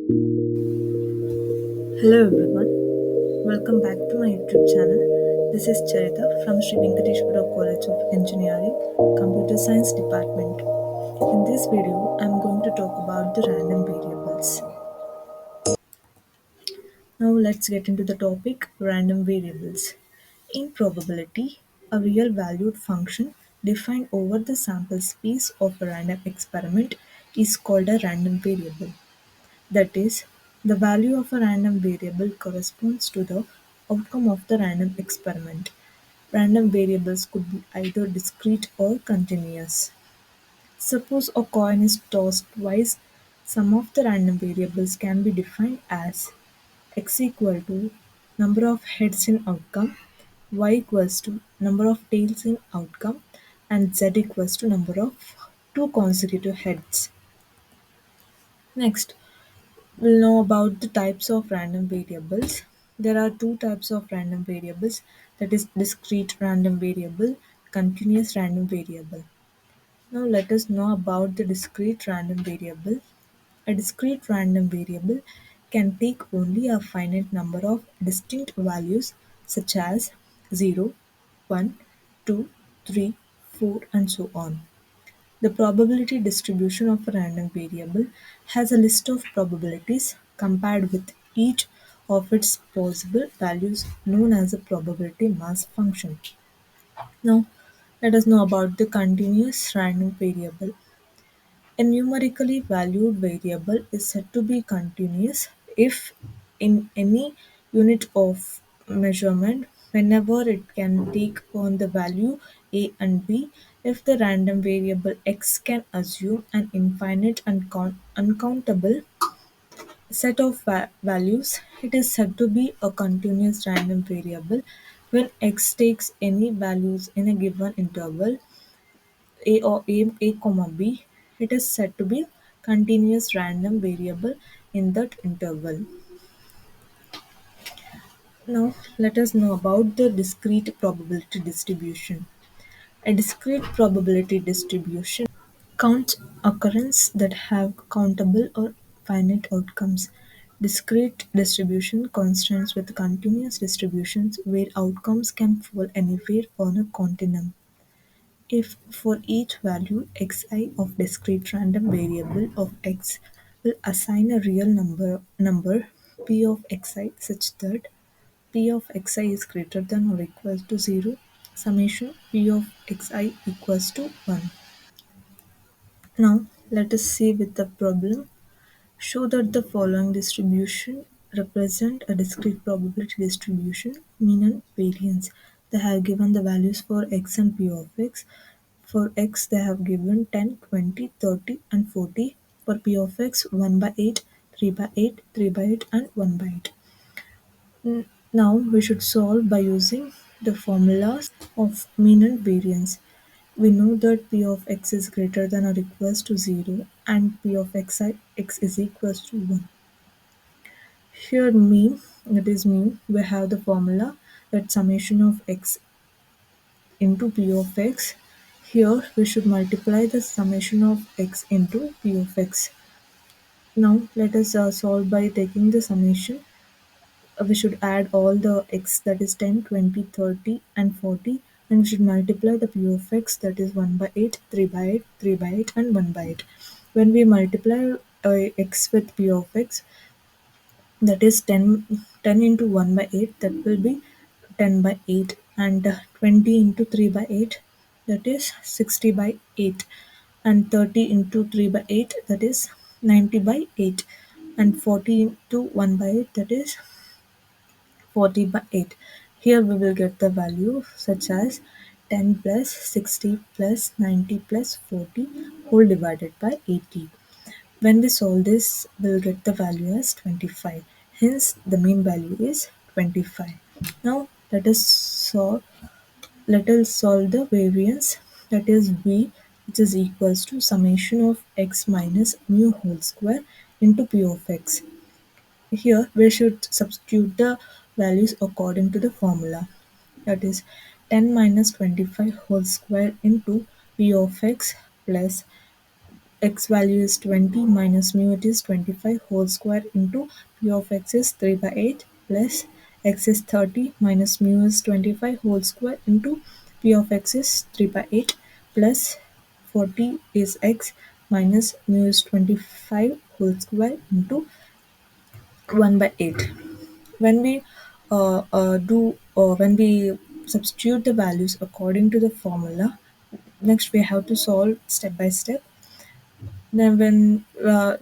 Hello everyone, welcome back to my YouTube channel. This is Charita from Sri Venkateshwara College of Engineering, Computer Science Department. In this video, I am going to talk about the random variables. Now let's get into the topic random variables. In probability, a real valued function defined over the sample space of a random experiment is called a random variable. That is, the value of a random variable corresponds to the outcome of the random experiment. Random variables could be either discrete or continuous. Suppose a coin is tossed twice, some of the random variables can be defined as x equal to number of heads in outcome, y equals to number of tails in outcome, and z equals to number of two consecutive heads. Next, we'll know about the types of random variables. There are two types of random variables, that is discrete random variable, continuous random variable. Now let us know about the discrete random variable. A discrete random variable can take only a finite number of distinct values such as 0, 1, 2, 3, 4, and so on. The probability distribution of a random variable has a list of probabilities compared with each of its possible values known as a probability mass function. Now, let us know about the continuous random variable. A numerically valued variable is said to be continuous if in any unit of measurement whenever it can take on the value a and b, if the random variable x can assume an infinite and uncountable set of values, it is said to be a continuous random variable. When x takes any values in a given interval a or a comma b, it is said to be continuous random variable in that interval. Now let us know about the discrete probability distribution. A discrete probability distribution counts occurrences that have countable or finite outcomes. Discrete distribution contrasts with continuous distributions where outcomes can fall anywhere on a continuum. If for each value xi of discrete random variable of x will assign a real number p of xi such that p of xi is greater than or equal to 0, summation p of xi equals to 1. Now let us see with the problem. Show that the following distribution represent a discrete probability distribution, mean and variance. They have given the values for x and p of x. For x, they have given 10, 20, 30, and 40. For p of x, 1 by 8, 3 by 8, 3 by 8, and 1 by 8. Now we should solve by using the formulas of mean and variance. We know that p of x is greater than or equals to 0 and p of x is equals to 1. Here mean, that is mean, we have the formula that summation of x into p of x. Here we should multiply the summation of x into p of x. Now let us solve by taking the summation. We should add all the x, that is 10, 20, 30, and 40, and we should multiply the p of x, that is 1 by 8, 3 by 8, 3 by 8, and 1 by 8. When we multiply x with p of x, that is 10 into 1 by 8, that will be 10 by 8, and 20 into 3 by 8, that is 60 by 8, and 30 into 3 by 8, that is 90 by 8, and 40 into 1 by 8, that is 40 by 8. Here we will get the value such as 10 plus 60 plus 90 plus 40 whole divided by 80. When we solve this, we'll get the value as 25. Hence, the mean value is 25. Now, let us solve the variance, that is v, which is equals to summation of x minus mu whole square into p of x. Here, we should substitute the values according to the formula. That is 10 minus 25 whole square into p of x plus x value is 20 minus mu it is 25 whole square into p of x is 3 by 8 plus x is 30 minus mu is 25 whole square into p of x is 3 by 8 plus 40 is x minus mu is 25 whole square into 1 by 8. When we when we substitute the values according to the formula, next we have to solve step by step. Then when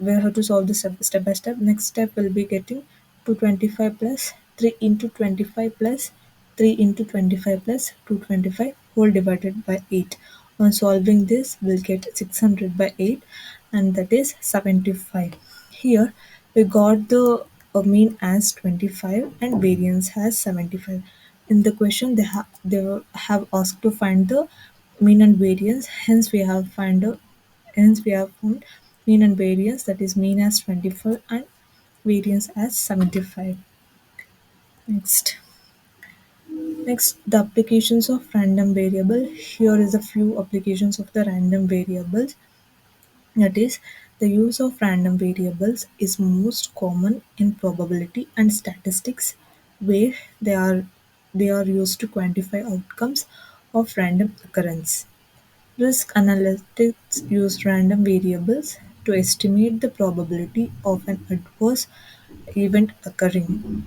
we have to solve the step by step, next step will be getting 225 plus 3 into 25 plus 3 into 25 plus 225 whole divided by 8. On solving this, we'll get 600 by 8 and that is 75. Here we got the mean as 25 and variance as 75. In the question, they have asked to find the mean and variance. Hence we have found mean and variance, that is mean as 24 and variance as 75. Next. Next, the applications of random variable. Here is a few applications of the random variables. That is, the use of random variables is most common in probability and statistics, where they are used to quantify outcomes of random occurrence. Risk analytics use random variables to estimate the probability of an adverse event occurring.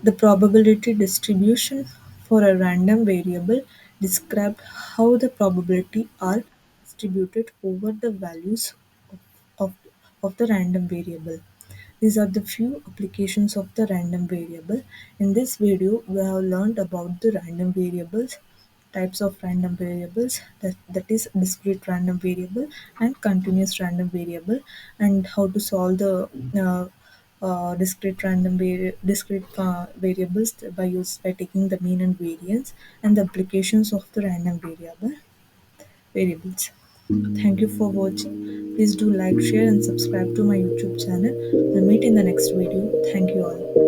The probability distribution for a random variable described how the probability are distributed over the values of, of the random variable. These are the few applications of the random variable. In this video, we have learned about the random variables, types of random variables, that is discrete random variable and continuous random variable, and how to solve the discrete variables by taking the mean and variance, and the applications of the random variables. Thank you for watching. Please do like, share, and subscribe to my YouTube channel. We'll meet in the next video. Thank you all.